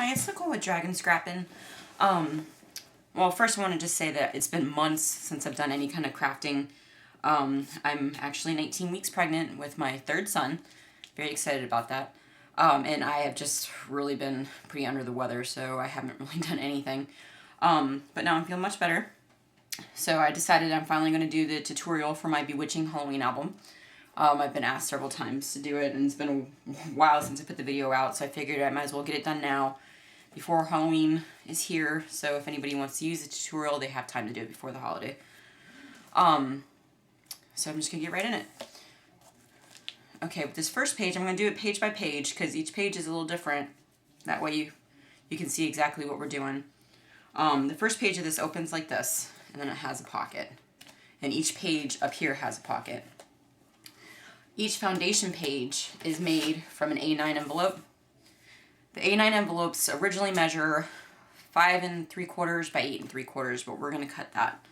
Hi, it's Nicole with Dragon Scrappin'. Well, first I want to just say that it's been months since I've done any kind of crafting. I'm actually 19 weeks pregnant with my third son. Very excited about that. And I have just really been pretty under the weather, so I haven't really done anything. But now I'm feeling much better. So I decided I'm finally going to do the tutorial for my Bewitching Halloween album. I've been asked several times to do it, and it's been a while since I put the video out, so I figured I might as well get it done now before Halloween is here. So if anybody wants to use the tutorial, they have time to do it before the holiday. So I'm just going to get right in it. Okay, with this first page, I'm going to do it page by page, because each page is a little different. That way you can see exactly what we're doing. The first page of this opens like this, and then it has a pocket. And each page up here has a pocket. Each foundation page is made from an A9 envelope. The A9 envelopes originally measure 5 3/4 by 8 3/4, but we're going to cut that.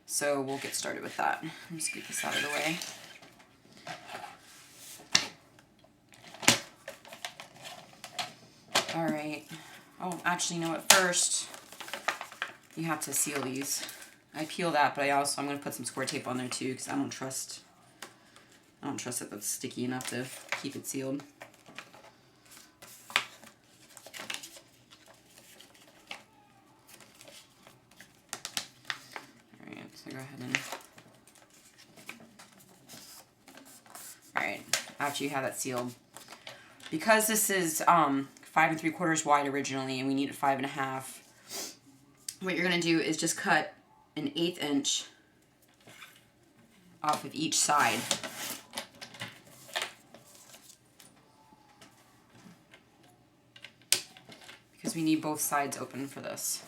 So we'll get started with that. Let me just get this out of the way. Alright. Oh, actually, you know what? First, you have to seal these. I peel that, but I'm going to put some score tape on there too, because I don't trust that that's sticky enough to keep it sealed. Alright, so go ahead and... Alright, after you have that sealed. Because this is 5 3/4 wide originally, and we need it 5 1/2, what you're going to do is just cut an 1/8 inch off of each side. Because we need both sides open for this.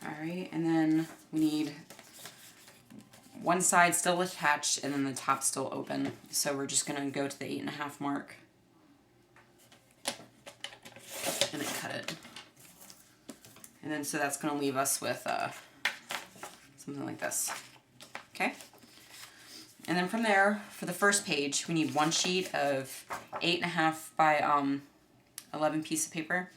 Alright, and then we need one side still attached and then the top still open. So we're just going to go to the 8 1/2 mark and then cut it. And then so that's going to leave us with something like this. Okay? And then from there, for the first page, we need one sheet of 8 1/2 by 11 piece of paper.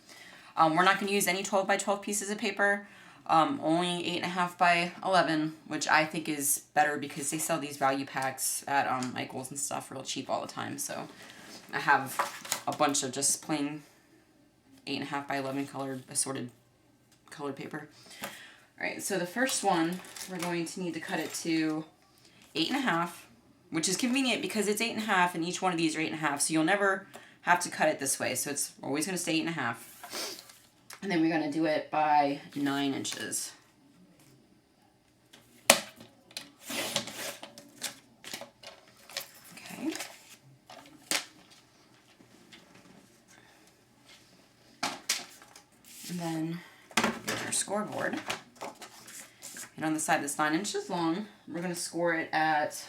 We're not going to use any 12 by 12 pieces of paper. Only 8 1/2 by 11, which I think is better because they sell these value packs at Michael's and stuff real cheap all the time. So I have a bunch of just plain 8 1/2 by 11 assorted colored paper. Alright, so the first one, we're going to need to cut it to 8 1/2, which is convenient because it's 8 1/2 and each one of these are 8 1/2, so you'll never have to cut it this way. So it's always going to stay 8 1/2. And then we're going to do it by 9 inches. Okay. And then our scoreboard. And on the side that's 9 inches long, we're going to score it at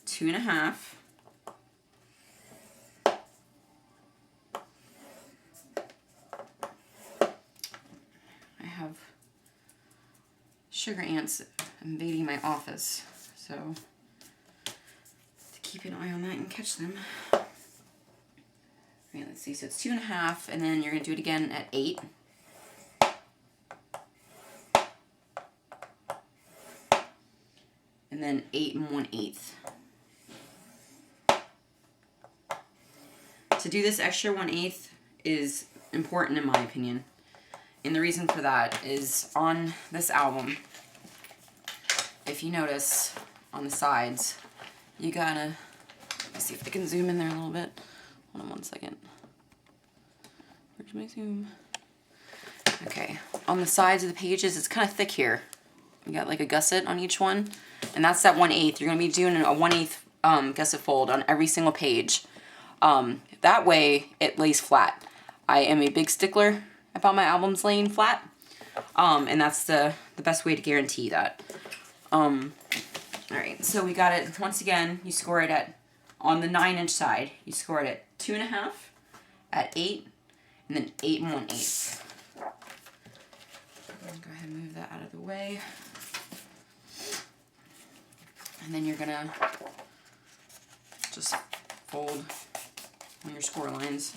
2 1/2. I have sugar ants invading my office, so to keep an eye on that and catch them. Right, let's see, so it's 2 1/2, and then you're going to do it again at 8. And then 8 1/8. To do this extra 1/8 is important in my opinion. And the reason for that is on this album, if you notice on the sides, you gotta, let me see if I can zoom in there a little bit. Hold on one second. Where's my zoom? Okay, on the sides of the pages, it's kind of thick here. You got like a gusset on each one, and that's that 1/8. You're gonna be doing a 1/8 gusset fold on every single page. That way it lays flat. I am a big stickler about my albums laying flat, and that's the best way to guarantee that. Alright, so we got it. Once again, you score it at, on the 9 inch side, you score it at 2 1/2, at 8, and then 8 1/8. Go ahead and move that out of the way. And then you're gonna just fold on your score lines.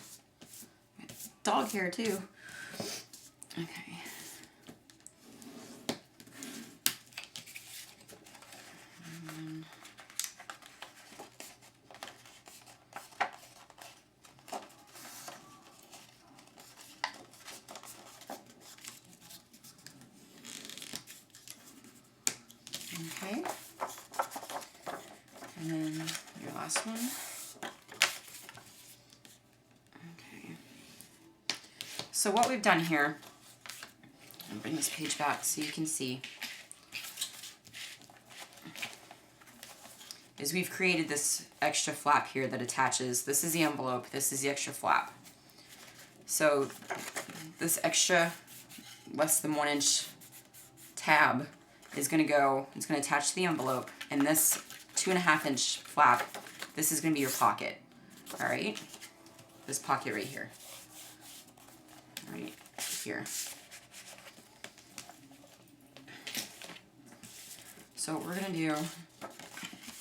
Dog hair too. Okay. Okay. And then your last one. Okay. So what we've done here, I'll bring this page back so you can see, is we've created this extra flap here that attaches. This is the envelope, this is the extra flap. So this extra less than 1 inch tab is going to go, it's going to attach to the envelope, and this 2.5 inch flap, this is going to be your pocket. Alright, this pocket right here. Right here. So what we're going to do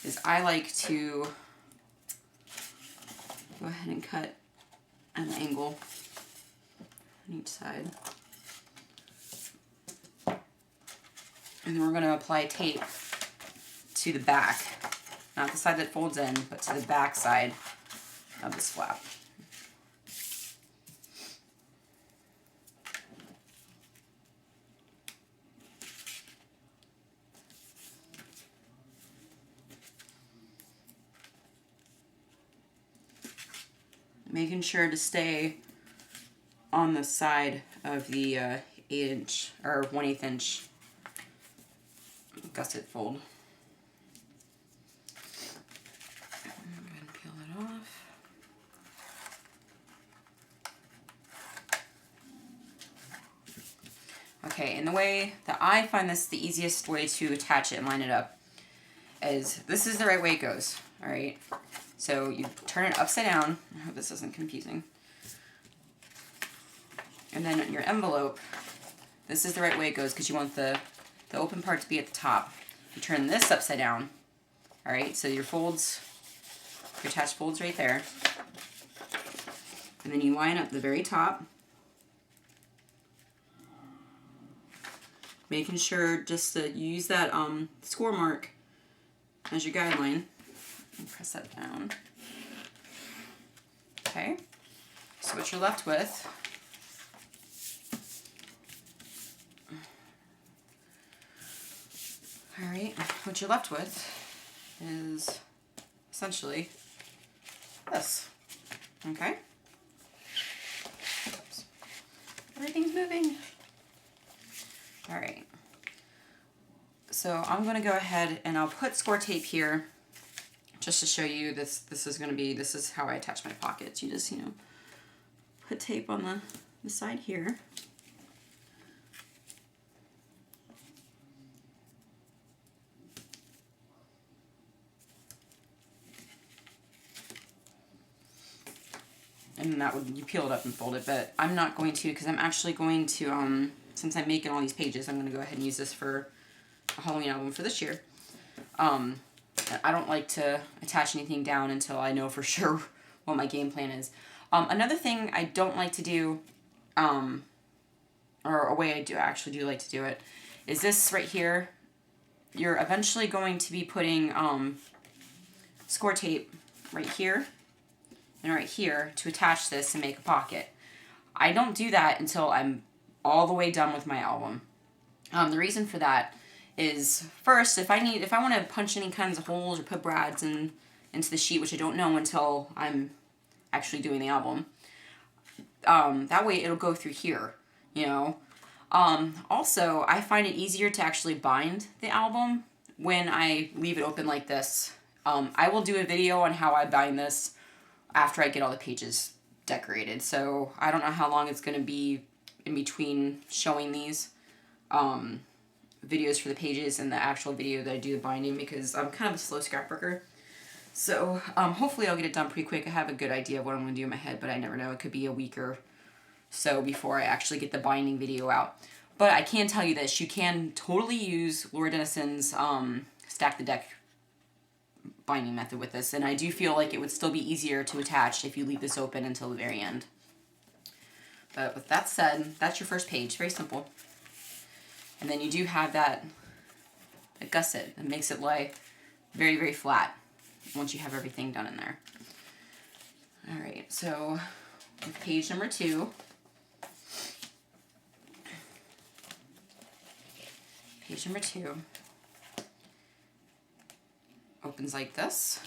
is I like to go ahead and cut an angle on each side. And then we're going to apply tape to the back, not the side that folds in, but to the back side of this flap. Making sure to stay on the side of the 8-inch or 1/8 inch gusset fold. Go ahead and peel that off. Okay, and the way that I find this the easiest way to attach it and line it up is this is the right way it goes. All right, so you turn it upside down. I hope this isn't confusing. And then your envelope, this is the right way it goes because you want the open part to be at the top. You turn this upside down. All right, so your folds, your attached folds right there. And then you line up the very top. Making sure just to use that score mark as your guideline. And press that down. Okay, so what you're left with what you're left with is essentially this. Okay? Oops. Everything's moving. Alright. So I'm going to go ahead and I'll put score tape here just to show you this is how I attach my pockets. You just, put tape on the side here. And that would, you peel it up and fold it, but I'm not going to because I'm actually going to, since I'm making all these pages, I'm going to go ahead and use this for a Halloween album for this year. I don't like to attach anything down until I know for sure what my game plan is. Another thing I don't like to do, or a way I actually do like to do it, is this right here. You're eventually going to be putting score tape right here and right here to attach this and make a pocket. I don't do that until I'm all the way done with my album. The reason for that is, first, if I want to punch any kinds of holes or put brads into the sheet, which I don't know until I'm actually doing the album, that way it'll go through here, Also, I find it easier to actually bind the album when I leave it open like this. I will do a video on how I bind this after I get all the pages decorated, so I don't know how long it's going to be in between showing these videos for the pages and the actual video that I do the binding, because I'm kind of a slow scrapbooker. So hopefully I'll get it done pretty quick. I have a good idea of what I'm going to do in my head, but I never know. It could be a week or so before I actually get the binding video out. But I can tell you this, you can totally use Laura Dennison's Stack the Deck binding method with this, and I do feel like it would still be easier to attach if you leave this open until the very end. But with that said, that's your first page. Very simple. And then you do have that gusset that makes it lie very, very flat once you have everything done in there. All right, so with page number 2, page number 2 opens like this.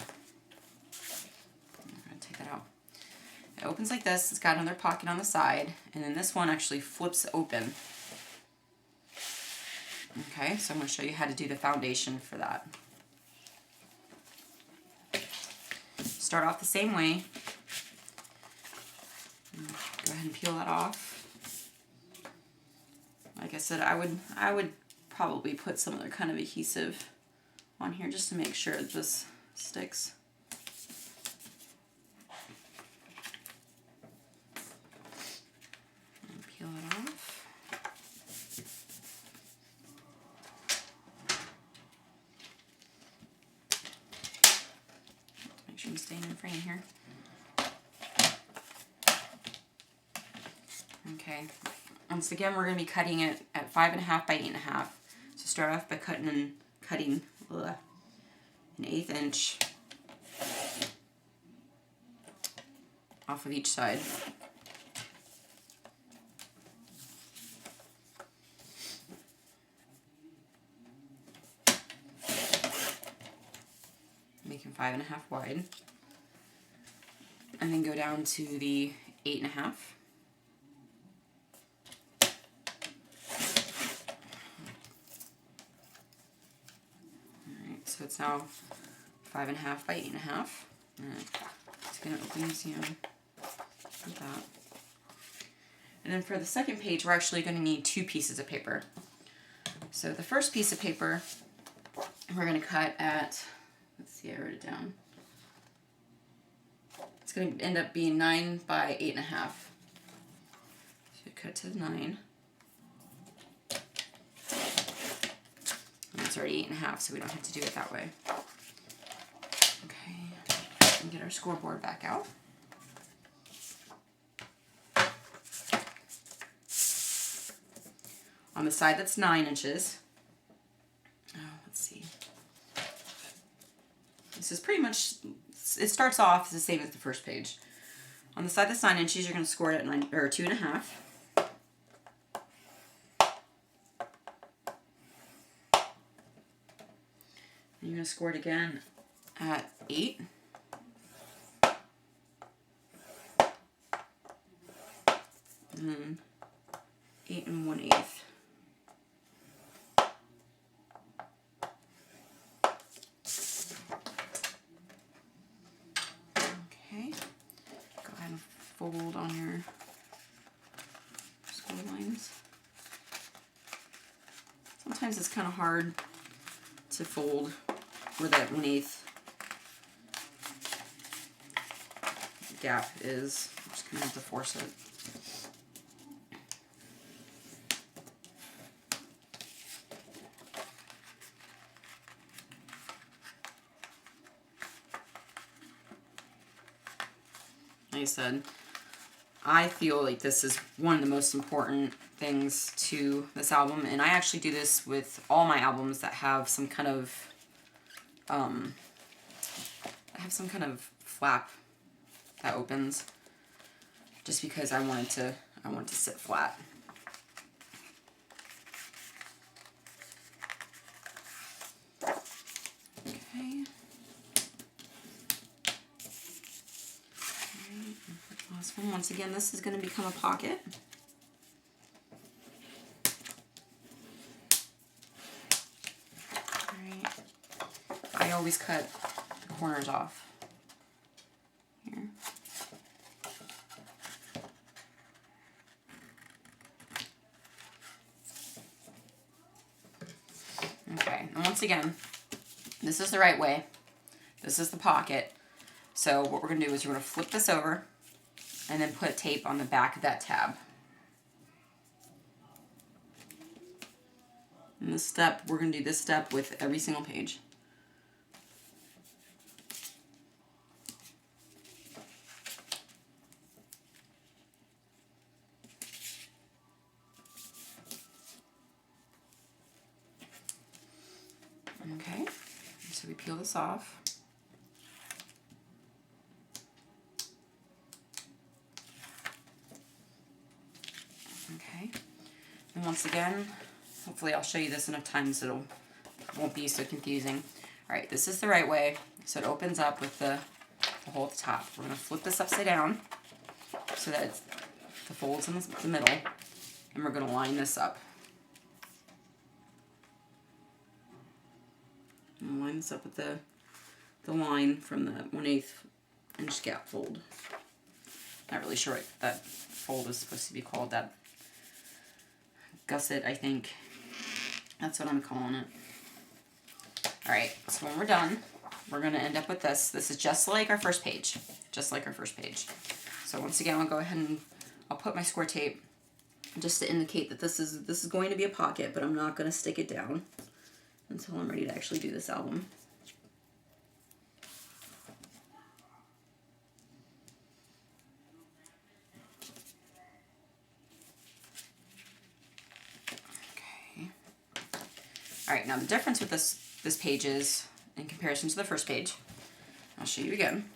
I'm going to take that out. It opens like this. It's got another pocket on the side, and then this one actually flips open. Okay, so I'm going to show you how to do the foundation for that. Start off the same way. Go ahead and peel that off. Like I said, I would probably put some other kind of adhesive on here just to make sure that this sticks. And peel it off. Make sure I'm staying in frame here. Okay, once again we're going to be cutting it at 5.5 by 8.5. So start off by cutting an 1/8 inch off of each side. Making 5.5 wide. And then go down to the 8.5. So it's now 5.5 by 8.5. It's going to open this like that. And then for the second page, we're actually going to need 2 pieces of paper. So the first piece of paper, we're going to cut at, let's see, I wrote it down. It's going to end up being 9 by 8.5. So cut it to the 9. It's already 8.5, so we don't have to do it that way. Okay, and get our scoreboard back out. On the side that's 9 inches, let's see. This is pretty much, it starts off the same as the first page. On the side that's 9 inches, you're going to score it at 2.5. You're going to score it again at 8. And then 8 1/8. Okay. Go ahead and fold on your score lines. Sometimes it's kind of hard to fold where that 1/8 gap is. I'm just going to have to force it. Like I said, I feel like this is one of the most important things to this album, and I actually do this with all my albums that have some kind of flap that opens, just because I want it to sit flat. Okay. Last one. Once again, this is going to become a pocket. Alright. I always cut the corners off here. Okay, and once again, this is the right way. This is the pocket. So what we're going to do is we're going to flip this over and then put tape on the back of that tab. And this step, we're going to do this step with every single page. peel this off. Okay. And once again, hopefully I'll show you this enough times so it won't be so confusing. All right, this is the right way. So it opens up with the hole at the top. We're going to flip this upside down so that it's, the fold's in the middle, and we're going to line this up. And line this up with the line from the 1/8 inch gap fold. Not really sure what that fold is supposed to be called. That gusset, I think. That's what I'm calling it. Alright, so when we're done, we're going to end up with this. This is just like our first page. Just like our first page. So once again, I'll go ahead and I'll put my score tape just to indicate that this is going to be a pocket, but I'm not going to stick it down until I'm ready to actually do this album. Okay. Alright, now the difference with this page is, in comparison to the first page, I'll show you again.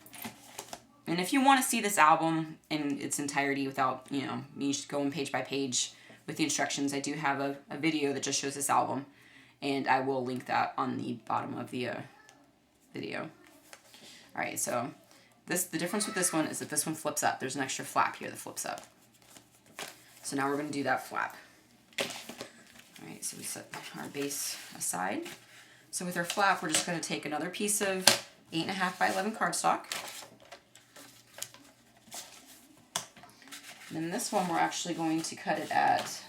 And if you want to see this album in its entirety without, you know, me going page by page with the instructions, I do have a video that just shows this album, and I will link that on the bottom of the video. Alright, so the difference with this one is that this one flips up. There's an extra flap here that flips up. So now we're going to do that flap. Alright, so we set our base aside. So with our flap, we're just going to take another piece of 8.5 by 11 cardstock. And then this one, we're actually going to cut it at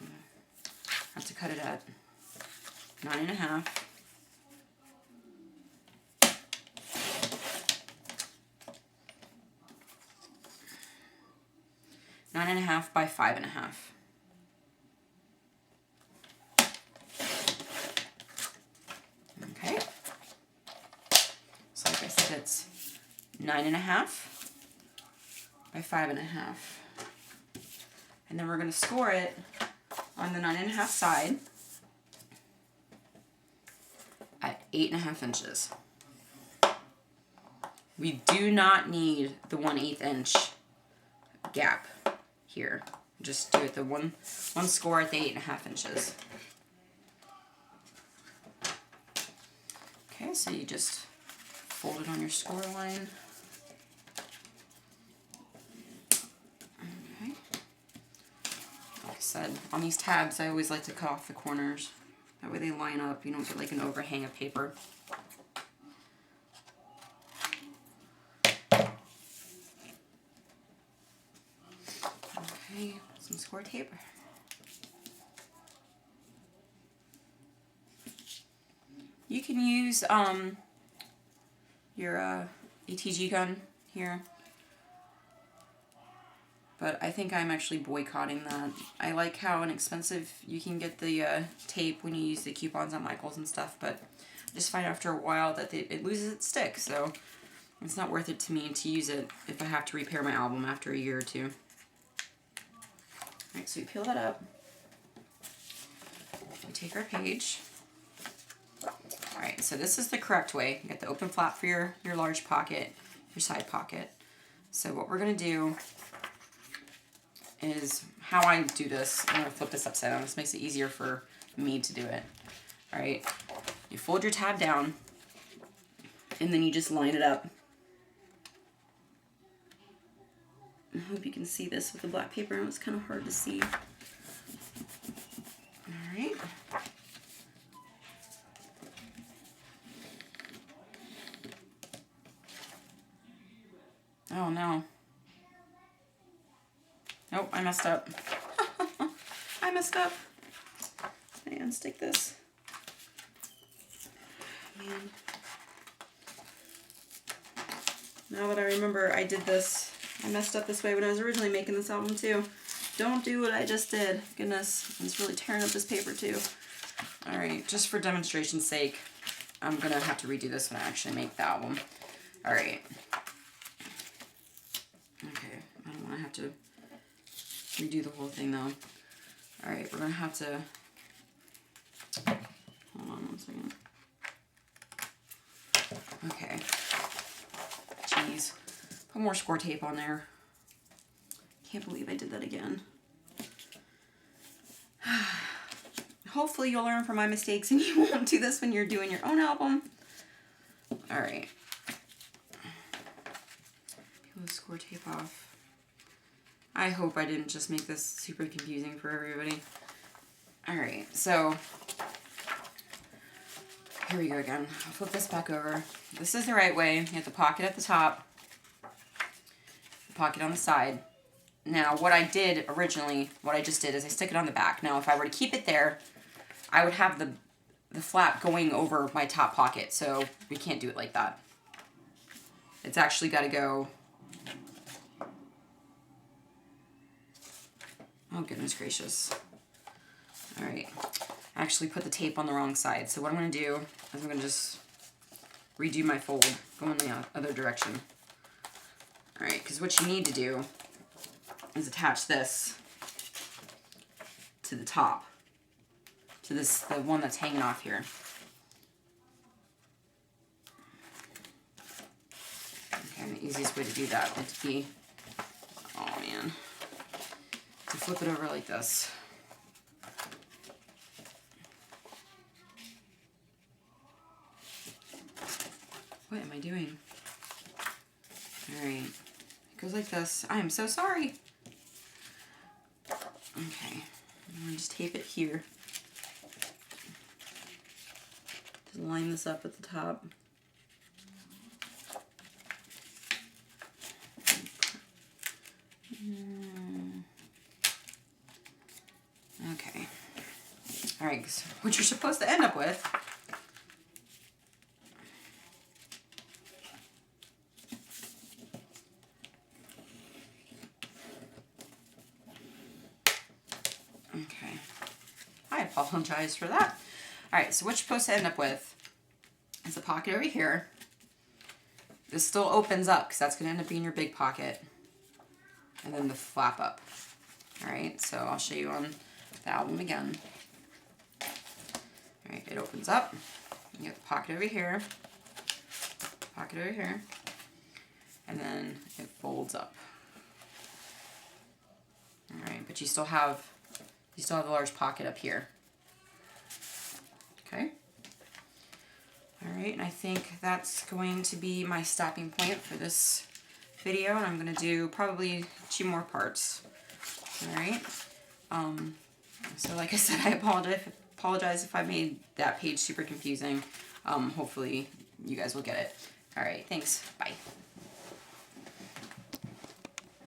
I have to cut it at 9.5. By 5.5. Okay. So like I said, it's 9.5 by 5.5. And then we're going to score it on the 9.5 side at 8.5 inches. We do not need the 1/8 inch gap here. Just do it the one score at the 8.5 inches. Okay, so you just fold it on your score line. Okay. Like I said, on these tabs, I always like to cut off the corners. That way they line up. You don't get like an overhang of paper. Okay, some score tape. You can use your ATG gun here, but I think I'm actually boycotting that. I like how inexpensive you can get the tape when you use the coupons on Michaels and stuff, but I just find after a while that it loses its stick, so it's not worth it to me to use it if I have to repair my album after a year or two. Alright, so we peel that up. We take our page. Alright, so this is the correct way. You got the open flap for your large pocket, your side pocket. So what we're going to do is, how I do this, I'm going to flip this upside down. This makes it easier for me to do it. Alright, you fold your tab down, and then you just line it up. I hope you can see this with the black paper. It's kind of hard to see. Alright. Oh no. Nope, I messed up. I messed up. Let me unstick this. Man. Now that I remember, I did this. I messed up this way when I was originally making this album too. Don't do what I just did. Goodness, it's really tearing up this paper too. Alright, just for demonstration's sake, I'm going to have to redo this when I actually make the album. Alright. Okay, I don't want to have to redo the whole thing though. All right, we're gonna have to, hold on one second. Okay, jeez, put more score tape on there. Can't believe I did that again. Hopefully you'll learn from my mistakes and you won't do this when you're doing your own album. All right. Peel the score tape off. I hope I didn't just make this super confusing for everybody. All right, so here we go again. I'll flip this back over. This is the right way. You have the pocket at the top, the pocket on the side. Now, what I did originally, what I just did is I stick it on the back. Now, if I were to keep it there, I would have the flap going over my top pocket, so we can't do it like that. It's actually got to go... Oh, goodness gracious. All right. I actually put the tape on the wrong side, so what I'm going to do is I'm going to just redo my fold, go in the other direction. All right, because what you need to do is attach this to the top, to this, the one that's hanging off here. Okay, and the easiest way to do that would be, oh man, to flip it over like this. What am I doing? All right, it goes like this. I am so sorry. Okay, I'm gonna just tape it here. Just line this up at the top. Okay. All right, so what you're supposed to end up with I apologize for that. All right, so what you're supposed to end up with is a pocket over here. This still opens up because that's going to end up being your big pocket. And then the flap up. All right, so I'll show you on the album again. All right, it opens up. You get the pocket over here, pocket over here, and then it folds up. All right, but you still have a large pocket up here. Okay. All right, and I think that's going to be my stopping point for this video, and I'm going to do probably 2 more parts. All right. So like I said, I apologize if I made that page super confusing. Hopefully you guys will get it. All right, thanks. Bye.